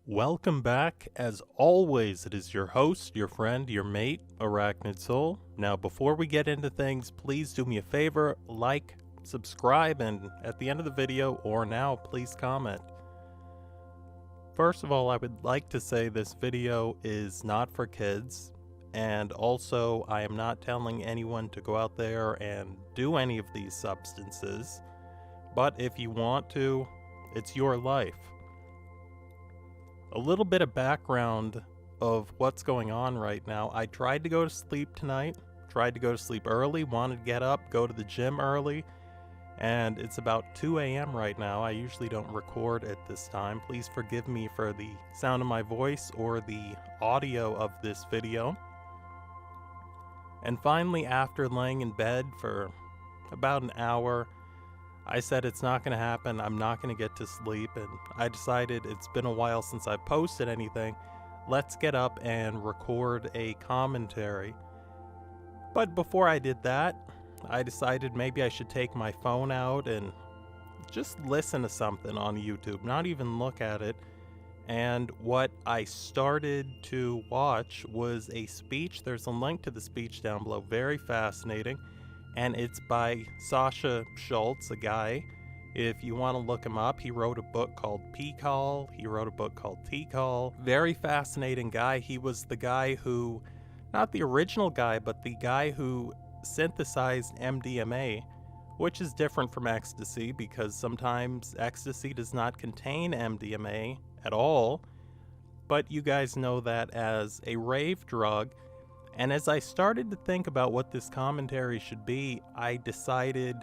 Welcome back. As always, it is your host, your friend, your mate, Arachnid Soul. Now, before we get into things, please do me a favor, like, subscribe, and at the end of the video, or now, please comment. First of all, I would like to say this video is not for kids, and also I am not telling anyone to go out there and do any of these substances, but if you want to, it's your life. A little bit of background of what's going on right now. I tried to go to sleep tonight, tried to go to sleep early, wanted to get up, go to the gym early, and it's about 2 a.m. right now. I usually don't record at this time. Please forgive me for the sound of my voice or the audio of this video. And finally, after laying in bed for about an hour, I said it's not going to happen, I'm not going to get to sleep, and I decided it's been a while since I've posted anything, let's get up and record a commentary. But before I did that, I decided maybe I should take my phone out and just listen to something on YouTube, not even look at it. And what I started to watch was a speech. There's a link to the speech down below, very fascinating. And it's by Sasha Schultz, a guy. If you want to look him up, he wrote a book called P-Call. He wrote a book called T-Call. Very fascinating guy. He was the guy who, not the original guy, but the guy who synthesized MDMA, which is different from ecstasy because sometimes ecstasy does not contain MDMA at all. But you guys know that as a rave drug. And as I started to think about what this commentary should be, I decided,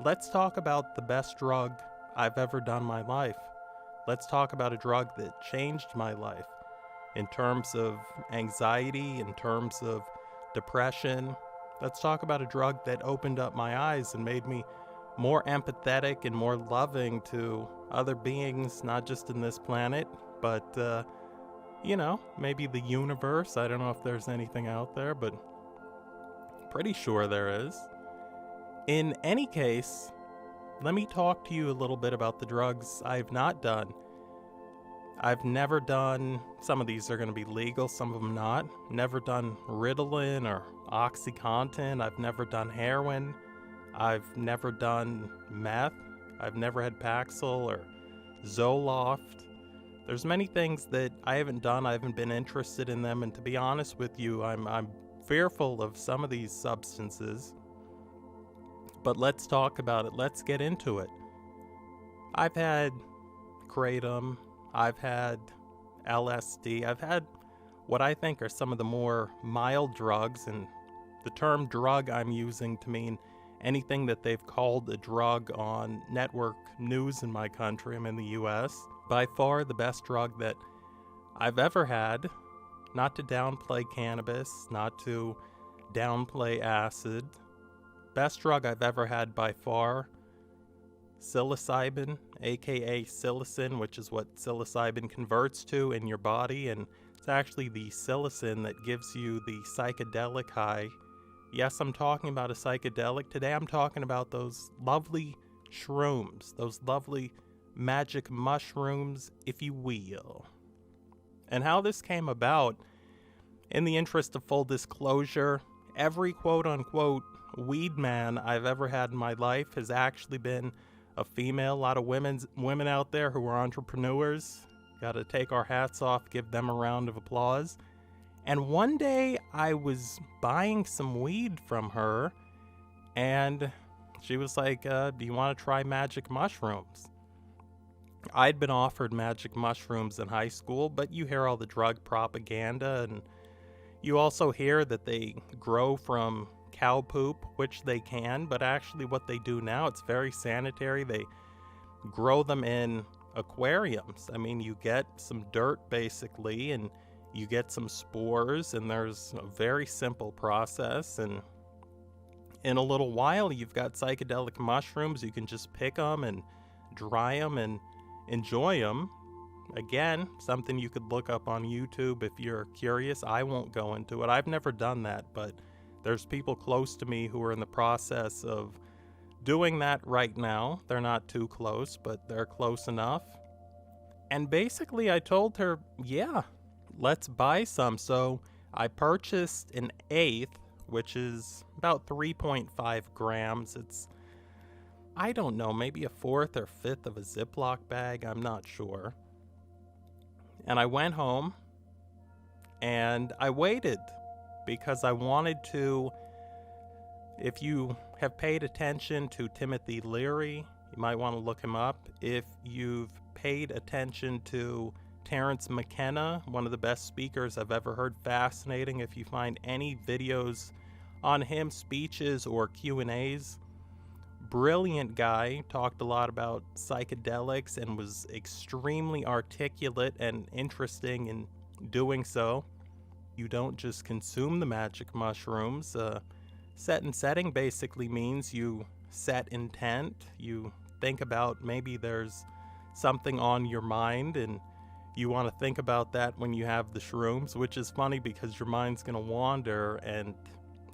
let's talk about the best drug I've ever done in my life. Let's talk about a drug that changed my life in terms of anxiety, in terms of depression. Let's talk about a drug that opened up my eyes and made me more empathetic and more loving to other beings, not just in this planet, but you know, maybe the universe. I don't know if there's anything out there, but pretty sure there is. In any case, let me talk to you a little bit about the drugs I've not done. I've never done, some of these are going to be legal, some of them not. Never done Ritalin or OxyContin. I've never done heroin. I've never done meth. I've never had Paxil or Zoloft. There's many things that I haven't done. I haven't been interested in them, and to be honest with you, I'm fearful of some of these substances. But let's talk about it. Let's get into it. I've had kratom. I've had LSD. I've had what I think are some of the more mild drugs, and the term drug I'm using to mean anything that they've called a drug on network news in my country. I'm in the U.S. By far the best drug that I've ever had, not to downplay cannabis, not to downplay acid. Best drug I've ever had by far, psilocybin, aka psilocin, which is what psilocybin converts to in your body, and it's actually the psilocin that gives you the psychedelic high. Yes, I'm talking about a psychedelic. Today I'm talking about those lovely shrooms, those lovely magic mushrooms, if you will. And how this came about, in the interest of full disclosure, every quote-unquote weed man I've ever had in my life has actually been a female. A lot of women out there who are entrepreneurs. Gotta take our hats off, give them a round of applause. And one day I was buying some weed from her, and she was like, do you want to try magic mushrooms? I'd been offered magic mushrooms in high school, but you hear all the drug propaganda, and you also hear that they grow from cow poop, which they can, but actually what they do now, it's very sanitary. They grow them in aquariums. I mean, you get some dirt basically, and you get some spores, and there's a very simple process, and in a little while you've got psychedelic mushrooms. You can just pick them and dry them and enjoy them. Again, something you could look up on YouTube if you're curious. I won't go into it. I've never done that, but there's people close to me who are in the process of doing that right now. They're not too close, but they're close enough. And basically, I told her, yeah, let's buy some. So I purchased an eighth, which is about 3.5 grams. It's, I don't know, maybe a fourth or fifth of a Ziploc bag. I'm not sure. And I went home and I waited because I wanted to. If you have paid attention to Timothy Leary, you might want to look him up. If you've paid attention to Terrence McKenna, one of the best speakers I've ever heard, fascinating. If you find any videos on him, speeches or Q&As, brilliant guy, talked a lot about psychedelics and was extremely articulate and interesting in doing so. You don't just consume the magic mushrooms. Set and setting basically means you set intent, you think about maybe there's something on your mind and you want to think about that when you have the shrooms, which is funny because your mind's going to wander, and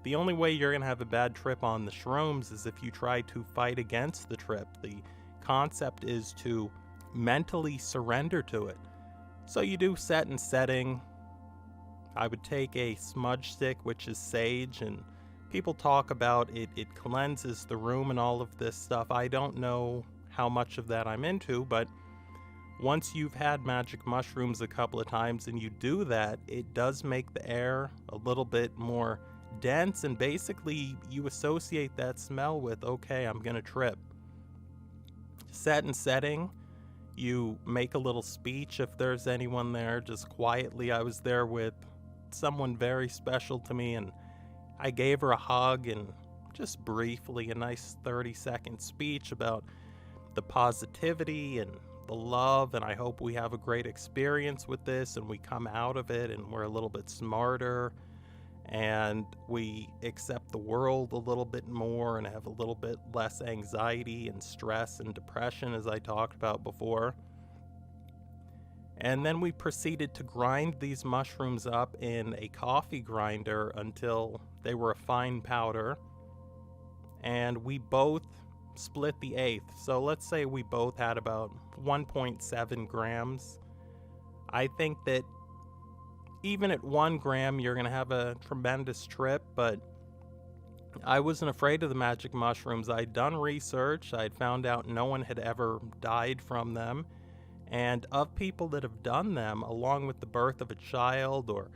the only way you're going to have a bad trip on the shrooms is if you try to fight against the trip. The concept is to mentally surrender to it. So you do set and setting. I would take a smudge stick, which is sage, and people talk about it cleanses the room and all of this stuff. I don't know how much of that I'm into, but once you've had magic mushrooms a couple of times and you do that, it does make the air a little bit more dense, and basically you associate that smell with, okay, I'm gonna trip. Set and setting, you make a little speech if there's anyone there, just quietly. I was there with someone very special to me, and I gave her a hug and just briefly a nice 30-second speech about the positivity and the love, and I hope we have a great experience with this and we come out of it and we're a little bit smarter and we accept the world a little bit more and have a little bit less anxiety and stress and depression, as I talked about before. And then we proceeded to grind these mushrooms up in a coffee grinder until they were a fine powder. And we both split the eighth. So let's say we both had about 1.7 grams. I think that even at 1 gram, you're going to have a tremendous trip, but I wasn't afraid of the magic mushrooms. I'd done research. I'd found out no one had ever died from them. And of people that have done them, along with the birth of a child or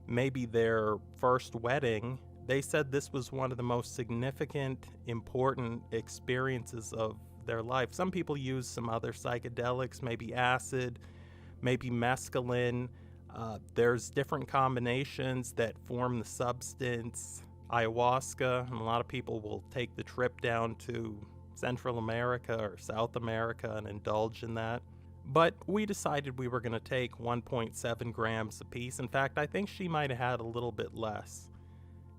maybe their first wedding, they said this was one of the most significant, important experiences of their life. Some people use some other psychedelics, maybe acid, maybe mescaline. There's different combinations that form the substance, ayahuasca, and a lot of people will take the trip down to Central America or South America and indulge in that. But we decided we were going to take 1.7 grams apiece. In fact, I think she might have had a little bit less.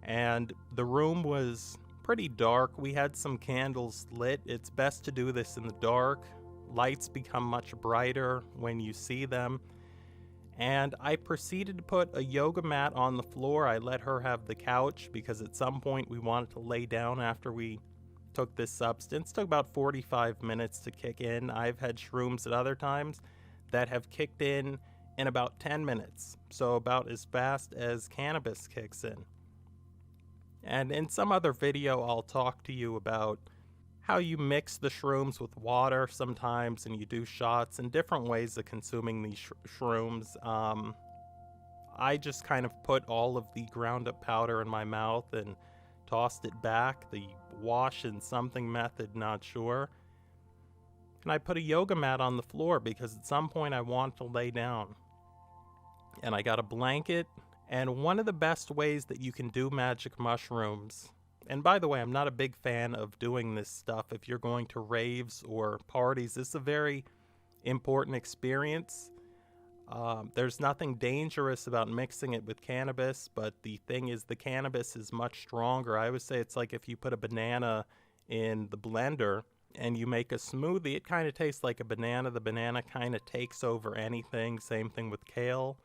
And the room was pretty dark. We had some candles lit. It's best to do this in the dark. Lights become much brighter when you see them. And I proceeded to put a yoga mat on the floor. I let her have the couch because at some point we wanted to lay down after we took this substance. It took about 45 minutes to kick in. I've had shrooms at other times that have kicked in about 10 minutes. So about as fast as cannabis kicks in. And in some other video, I'll talk to you about how you mix the shrooms with water sometimes, and you do shots and different ways of consuming these shrooms. I just kind of put all of the ground up powder in my mouth and tossed it back, the wash in something method, not sure. And I put a yoga mat on the floor because at some point I want to lay down. And I got a blanket. And one of the best ways that you can do magic mushrooms, and by the way, I'm not a big fan of doing this stuff if you're going to raves or parties. This is a very important experience. There's nothing dangerous about mixing it with cannabis, but the thing is the cannabis is much stronger. I always say it's like if you put a banana in the blender and you make a smoothie, it kind of tastes like a banana. The banana kind of takes over anything. Same thing with kale.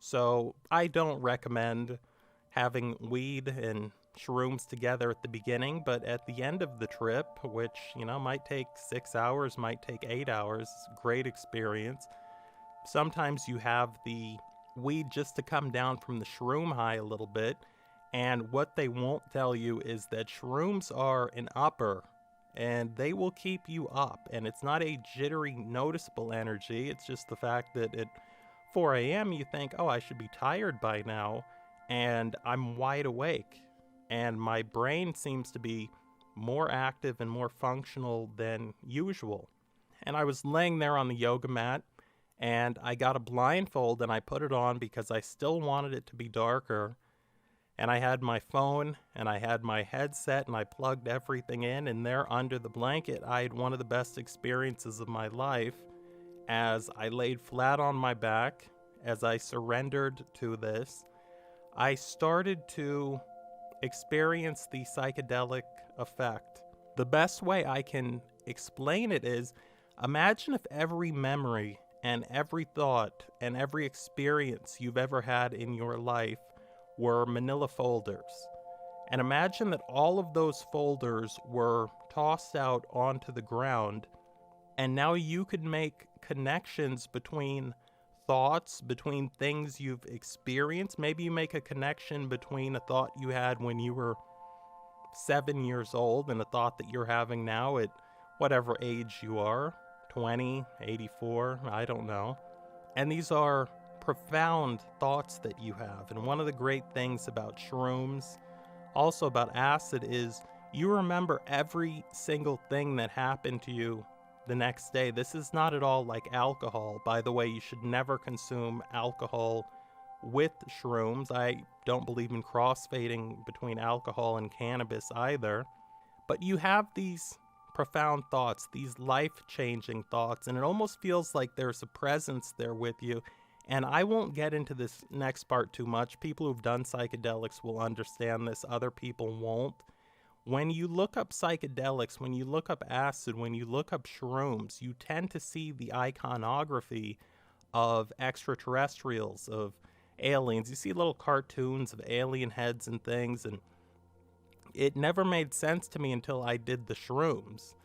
So I don't recommend having weed and shrooms together at the beginning, but at the end of the trip, which, might take 6 hours, might take 8 hours, great experience. sometimes you have the weed just to come down from the shroom high a little bit. And what they won't tell you is that shrooms are an upper, and they will keep you up. And it's not a jittery, noticeable energy. It's just the fact that at 4 a.m. you think, oh, I should be tired by now. And I'm wide awake. And my brain seems to be more active and more functional than usual. And I was laying there on the yoga mat, and I got a blindfold and I put it on because I still wanted it to be darker. And I had my phone and I had my headset and I plugged everything in, and there under the blanket I had one of the best experiences of my life as I laid flat on my back, as I surrendered to this. I started to experience the psychedelic effect. The best way I can explain it is, imagine if every memory and every thought and every experience you've ever had in your life were manila folders. And imagine that all of those folders were tossed out onto the ground, and now you could make connections between thoughts, between things you've experienced. Maybe you make a connection between a thought you had when you were 7 years old and a thought that you're having now at whatever age you are, 20, 84, I don't know. And these are profound thoughts that you have. And one of the great things about shrooms, also about acid, is you remember every single thing that happened to you the next day. This is not at all like alcohol. By the way, you should never consume alcohol with shrooms. I don't believe in crossfading between alcohol and cannabis either. But you have these profound thoughts, these life-changing thoughts, and it almost feels like there's a presence there with you. And I won't get into this next part too much. People who've done psychedelics will understand this. Other people won't. When you look up psychedelics, when you look up acid, when you look up shrooms, you tend to see the iconography of extraterrestrials, of aliens. You see little cartoons of alien heads and things, and it never made sense to me until I did the shrooms.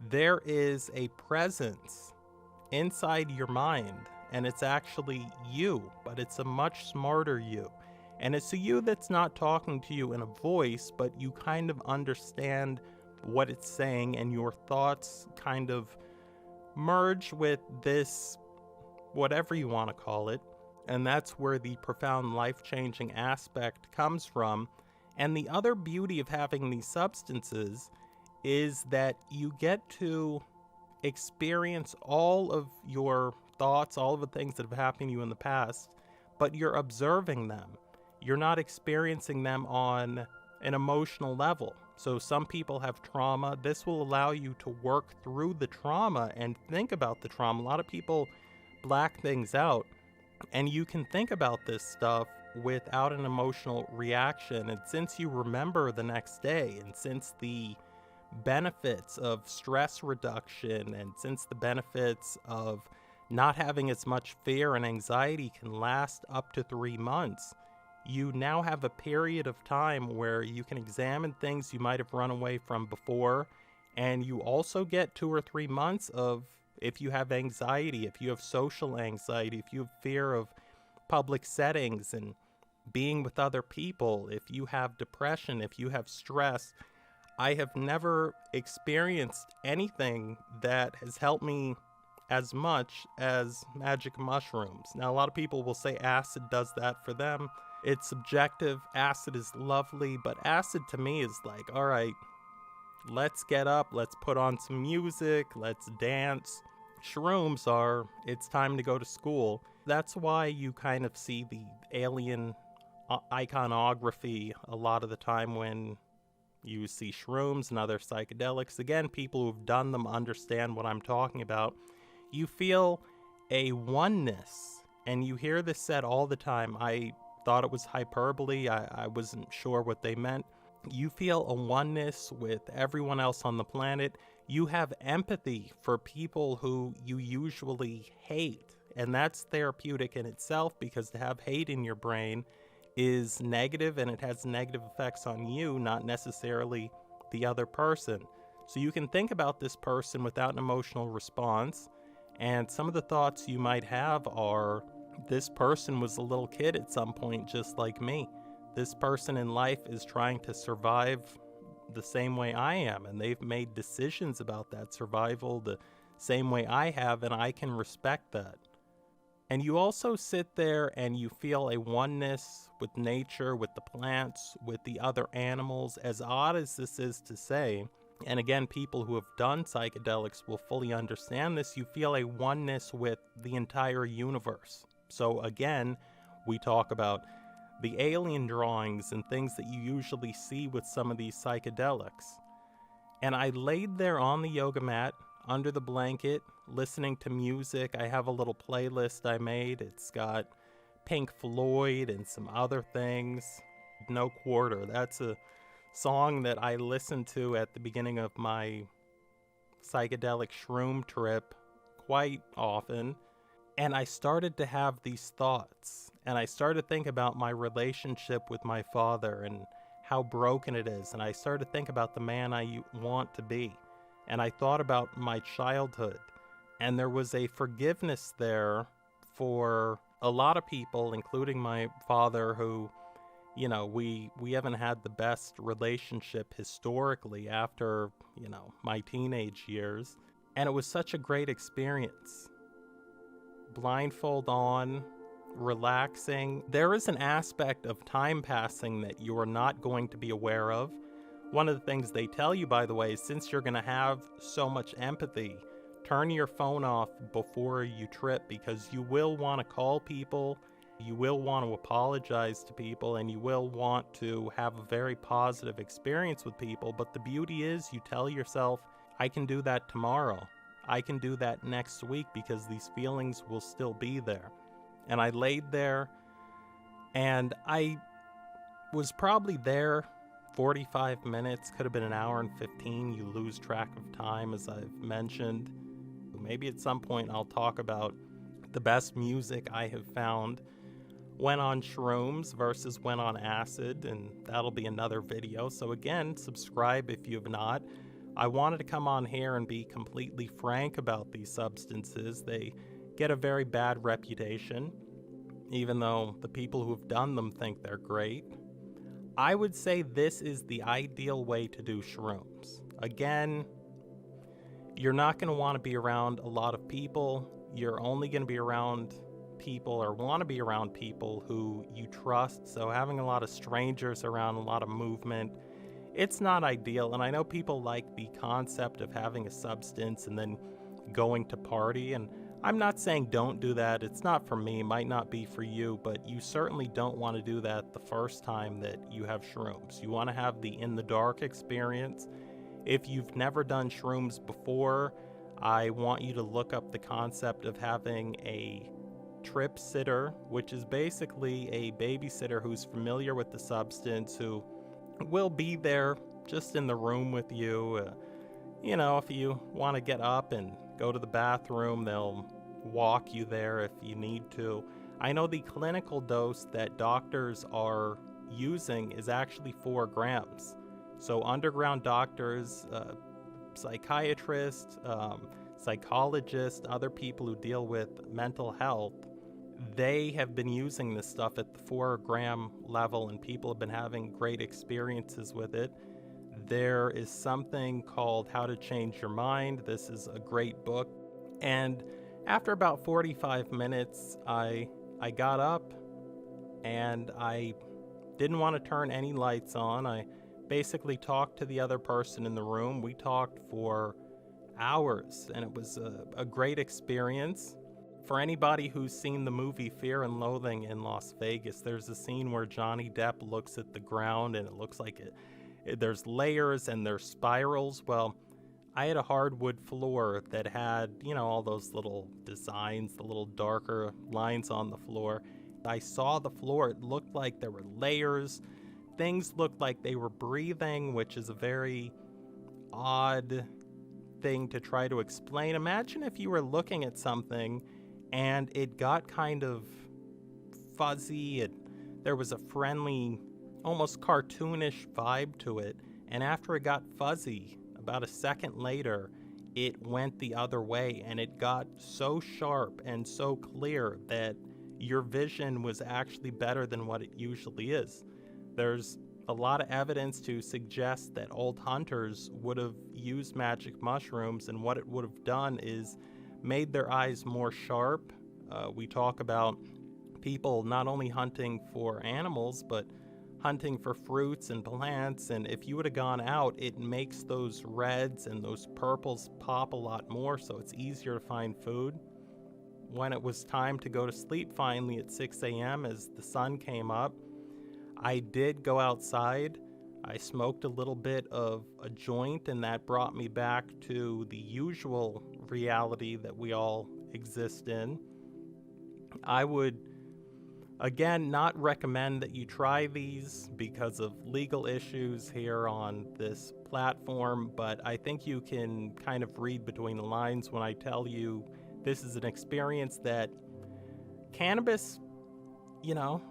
There is a presence inside your mind, and it's actually you, but it's a much smarter you. And it's a you that's not talking to you in a voice, but you kind of understand what it's saying, and your thoughts kind of merge with this, whatever you want to call it. And that's where the profound life-changing aspect comes from. And the other beauty of having these substances is that you get to experience all of your thoughts, all of the things that have happened to you in the past, but you're observing them. You're not experiencing them on an emotional level. So some people have trauma. This will allow you to work through the trauma and think about the trauma. A lot of people black things out, and you can think about this stuff without an emotional reaction. And since you remember the next day, and since the benefits of stress reduction, and since the benefits of not having as much fear and anxiety can last up to 3 months, you now have a period of time where you can examine things you might have run away from before, and you also get 2 or 3 months of, if you have anxiety, if you have social anxiety, if you have fear of public settings and being with other people, if you have depression, if you have stress. I have never experienced anything that has helped me as much as magic mushrooms. Now, a lot of people will say acid does that for them. It's subjective. Acid is lovely, but acid to me is like, all right, let's get up, let's put on some music, let's dance. Shrooms are, it's time to go to school. That's why you kind of see the alien iconography a lot of the time when you see shrooms and other psychedelics. Again, people who've done them understand what I'm talking about. You feel a oneness, and you hear this said all the time. I thought it was hyperbole. I wasn't sure what they meant. You feel a oneness with everyone else on the planet. You have empathy for people who you usually hate, and that's therapeutic in itself, because to have hate in your brain is negative, and it has negative effects on you, not necessarily the other person. So you can think about this person without an emotional response, And some of the thoughts you might have are, this person was a little kid at some point just like me. This person in life is trying to survive the same way I am, and they've made decisions about that survival the same way I have, and I can respect that. And you also sit there and you feel a oneness with nature, with the plants, with the other animals. As odd as this is to say, and again, people who have done psychedelics will fully understand this, you feel a oneness with the entire universe. So again, we talk about the alien drawings and things that you usually see with some of these psychedelics. And I laid there on the yoga mat, under the blanket, listening to music. I have a little playlist I made. It's got Pink Floyd and some other things. No Quarter, that's a song that I listened to at the beginning of my psychedelic shroom trip quite often. And I started to have these thoughts, and I started to think about my relationship with my father and how broken it is, and I started to think about the man I want to be, and I thought about my childhood, and there was a forgiveness there for a lot of people, including my father, who, you know, we haven't had the best relationship historically after, you know, my teenage years, and it was such a great experience. Blindfold on, relaxing. There is an aspect of time passing that you are not going to be aware of. One of the things they tell you, by the way, is since you're going to have so much empathy, turn your phone off before you trip, because you will want to call people, you will want to apologize to people, and you will want to have a very positive experience with people. But the beauty is, you tell yourself, I can do that tomorrow. I can do that next week, because these feelings will still be there. And I laid there, and I was probably there 45 minutes, could have been an hour and 15. You lose track of time, as I've mentioned. Maybe at some point I'll talk about the best music I have found when on shrooms versus when on acid, and that'll be another video. So again, subscribe if you have not. I wanted to come on here and be completely frank about these substances. They get a very bad reputation, even though the people who have done them think they're great. I would say this is the ideal way to do shrooms. Again, you're not going to want to be around a lot of people. You're only going to be around people, or want to be around people, who you trust. So having a lot of strangers around, a lot of movement, it's not ideal. And I know people like the concept of having a substance and then going to party, and I'm not saying don't do that. It's not for me, might not be for you, but you certainly don't want to do that the first time that you have shrooms. You want to have the in the dark experience. If you've never done shrooms before, I want you to look up the concept of having a trip sitter, which is basically a babysitter who's familiar with the substance, who will be there just in the room with you. You know, if you want to get up and go to the bathroom, they'll walk you there if you need to. I know the clinical dose that doctors are using is actually 4 grams. So underground doctors, psychiatrists, psychologists, other people who deal with mental health, they have been using this stuff at the 4-gram level, and people have been having great experiences with it. There is something called How to Change Your Mind. This is a great book. And after about 45 minutes, I got up, and I didn't want to turn any lights on. I basically talked to the other person in the room. We talked for hours, and it was a great experience. For anybody who's seen the movie Fear and Loathing in Las Vegas, there's a scene where Johnny Depp looks at the ground, and it looks like there's layers and there's spirals. Well, I had a hardwood floor that had, you know, all those little designs, the little darker lines on the floor. I saw the floor. It looked like there were layers. Things looked like they were breathing, which is a very odd thing to try to explain. Imagine if you were looking at something and it got kind of fuzzy. There was a friendly, almost cartoonish vibe to it. And after it got fuzzy, about a second later, it went the other way, and it got so sharp and so clear that your vision was actually better than what it usually is. There's a lot of evidence to suggest that old hunters would have used magic mushrooms, and what it would have done is made their eyes more sharp. We talk about people not only hunting for animals, but hunting for fruits and plants, and if you would have gone out, it makes those reds and those purples pop a lot more, so it's easier to find food. When it was time to go to sleep finally at 6 a.m. as the sun came up, I did go outside. I smoked a little bit of a joint, and that brought me back to the usual reality that we all exist in. I would, again, not recommend that you try these because of legal issues here on this platform, but I think you can kind of read between the lines when I tell you this is an experience that cannabis,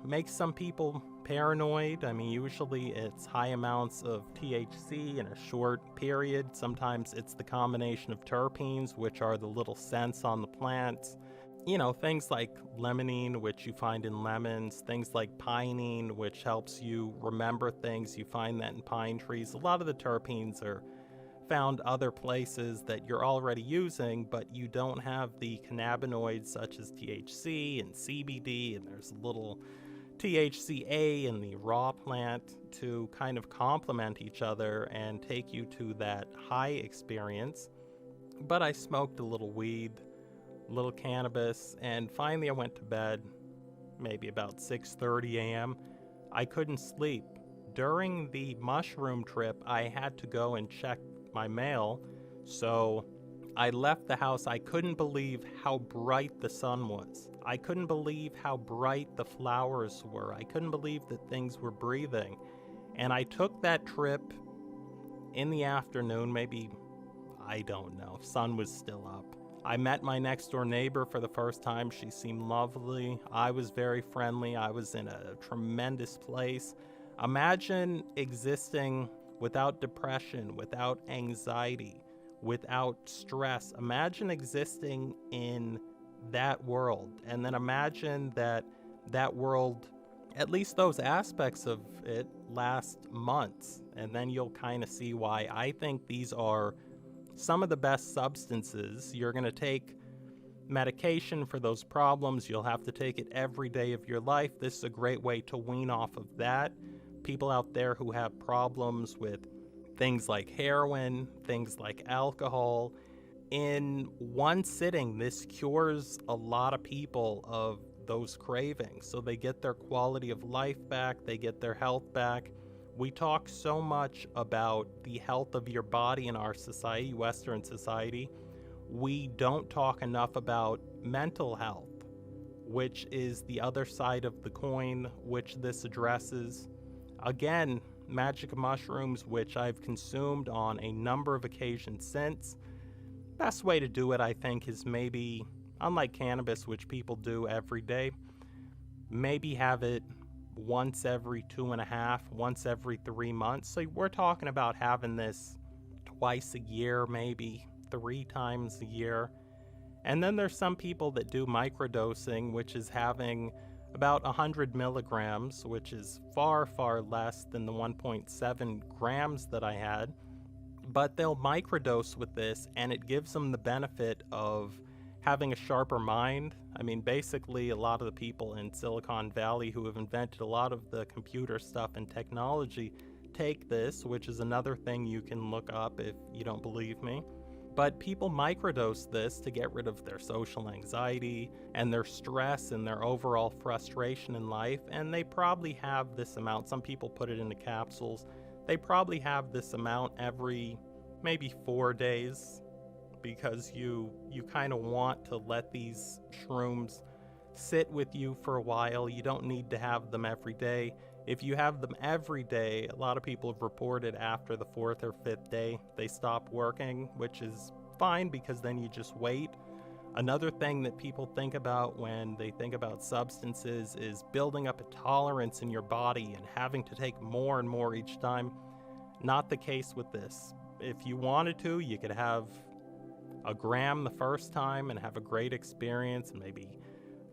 makes some people paranoid. I mean, usually it's high amounts of THC in a short period. Sometimes it's the combination of terpenes, which are the little scents on the plants. Things like limonene, which you find in lemons, things like pinene, which helps you remember things. You find that in pine trees. A lot of the terpenes are found other places that you're already using, but you don't have the cannabinoids such as THC and CBD, and there's a little THCA in the raw plant to kind of complement each other and take you to that high experience. But I smoked a little weed, a little cannabis, and finally I went to bed, maybe about 6:30 a.m. I couldn't sleep. During the mushroom trip, I had to go and check my mail, so I left the house. I couldn't believe how bright the sun was. I couldn't believe how bright the flowers were. I couldn't believe that things were breathing. And I took that trip in the afternoon, maybe, I don't know, sun was still up. I met my next door neighbor for the first time. She seemed lovely. I was very friendly. I was in a tremendous place. Imagine existing without depression, without anxiety, without stress. Imagine existing in that world, and then imagine that world, at least those aspects of it, last months, and then you'll kind of see why I think these are some of the best substances. You're going to take medication for those problems. You'll have to take it every day of your life. This is a great way to wean off of that. People out there who have problems with things like heroin, things like alcohol, in one sitting, this cures a lot of people of those cravings. So they get their quality of life back, they get their health back. We talk so much about the health of your body in our society, Western society. We don't talk enough about mental health, which is the other side of the coin, which this addresses. Again, magic mushrooms, which I've consumed on a number of occasions since. Best way to do it, I think, is maybe, unlike cannabis, which people do every day, maybe have it once every 2.5, once every 3 months. So we're talking about having this twice a year, maybe 3 times a year. And then there's some people that do microdosing, which is having about 100 milligrams, which is far, far less than the 1.7 grams that I had. But they'll microdose with this, and it gives them the benefit of having a sharper mind. I mean, basically, a lot of the people in Silicon Valley who have invented a lot of the computer stuff and technology take this, which is another thing you can look up if you don't believe me. But people microdose this to get rid of their social anxiety and their stress and their overall frustration in life, and they probably have this amount. Some people put it into capsules. They probably have this amount every maybe 4 days, because you kind of want to let these shrooms sit with you for a while. You don't need to have them every day. If you have them every day, a lot of people have reported after the 4th or 5th day, they stop working, which is fine because then you just wait. Another thing that people think about when they think about substances is building up a tolerance in your body and having to take more and more each time. Not the case with this. If you wanted to, you could have a gram the first time and have a great experience, and maybe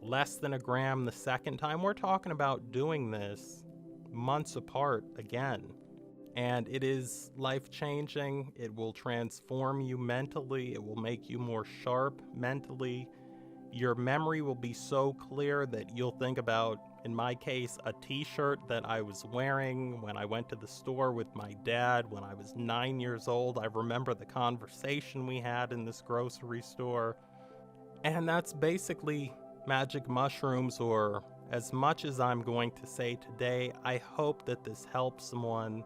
less than a gram the second time. We're talking about doing this months apart again. And it is life-changing. It will transform you mentally. It will make you more sharp mentally. Your memory will be so clear that you'll think about, in my case, a t-shirt that I was wearing when I went to the store with my dad when I was 9 years old. I remember the conversation we had in this grocery store. And that's basically magic mushrooms, or as much as I'm going to say today. I hope that this helps someone.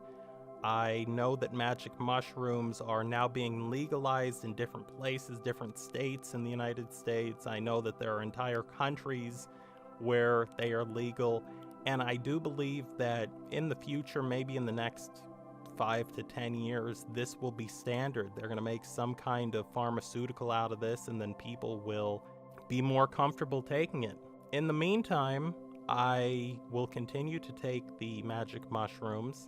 I know that magic mushrooms are now being legalized in different places, different states in the United States. I know that there are entire countries where they are legal. And I do believe that in the future, maybe in the next 5 to 10 years, this will be standard. They're going to make some kind of pharmaceutical out of this, and then people will be more comfortable taking it. In the meantime, I will continue to take the magic mushrooms.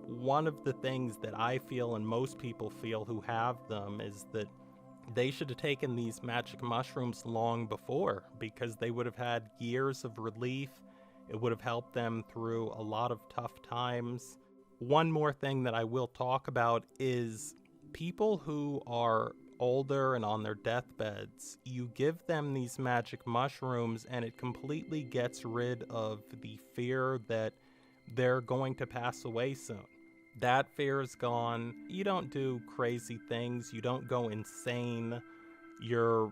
One of the things that I feel, and most people feel who have them, is that they should have taken these magic mushrooms long before, because they would have had years of relief. It would have helped them through a lot of tough times. One more thing that I will talk about is people who are older and on their deathbeds. You give them these magic mushrooms and it completely gets rid of the fear that they're going to pass away soon. That fear is gone. You don't do crazy things. You don't go insane. You're,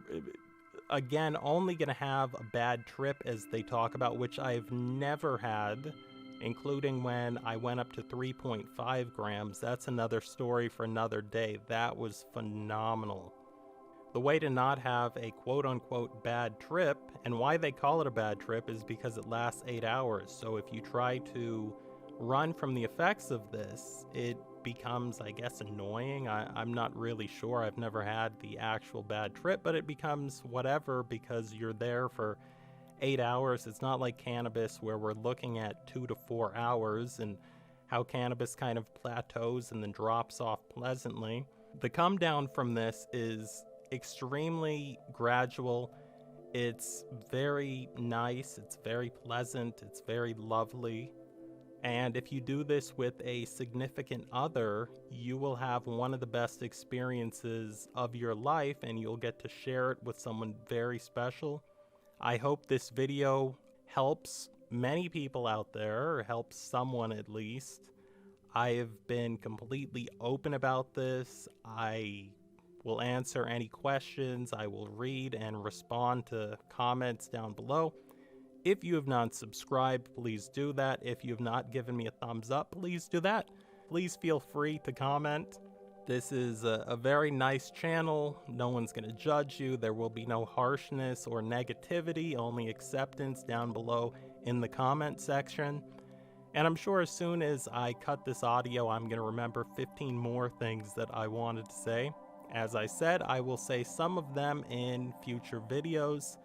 again, only going to have a bad trip, as they talk about, which I've never had, including when I went up to 3.5 grams. That's another story for another day. That was phenomenal. The way to not have a quote-unquote bad trip, and why they call it a bad trip, is because it lasts 8 hours. So if you try to run from the effects of this, it becomes, I guess, annoying. I'm not really sure. I've never had the actual bad trip, but it becomes whatever because you're there for 8 hours. It's not like cannabis where we're looking at 2 to 4 hours and how cannabis kind of plateaus and then drops off pleasantly. The come down from this is extremely gradual. It's very nice. It's very pleasant. It's very lovely. And if you do this with a significant other, you will have one of the best experiences of your life, and you'll get to share it with someone very special. I hope this video helps many people out there, or helps someone at least. I have been completely open about this. I will answer any questions. I will read and respond to comments down below. If you have not subscribed, please do that. If you have not given me a thumbs up, please do that. Please feel free to comment. This is a very nice channel. No one's going to judge you. There will be no harshness or negativity, only acceptance down below in the comment section. And I'm sure as soon as I cut this audio, I'm going to remember 15 more things that I wanted to say. As I said, I will say some of them in future videos.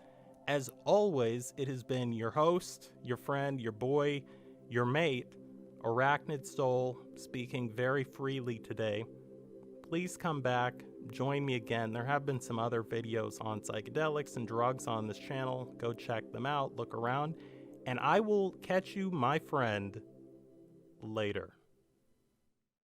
As always, it has been your host, your friend, your boy, your mate, Arachnid Soul, speaking very freely today. Please come back, join me again. There have been some other videos on psychedelics and drugs on this channel. Go check them out, look around, and I will catch you, my friend, later.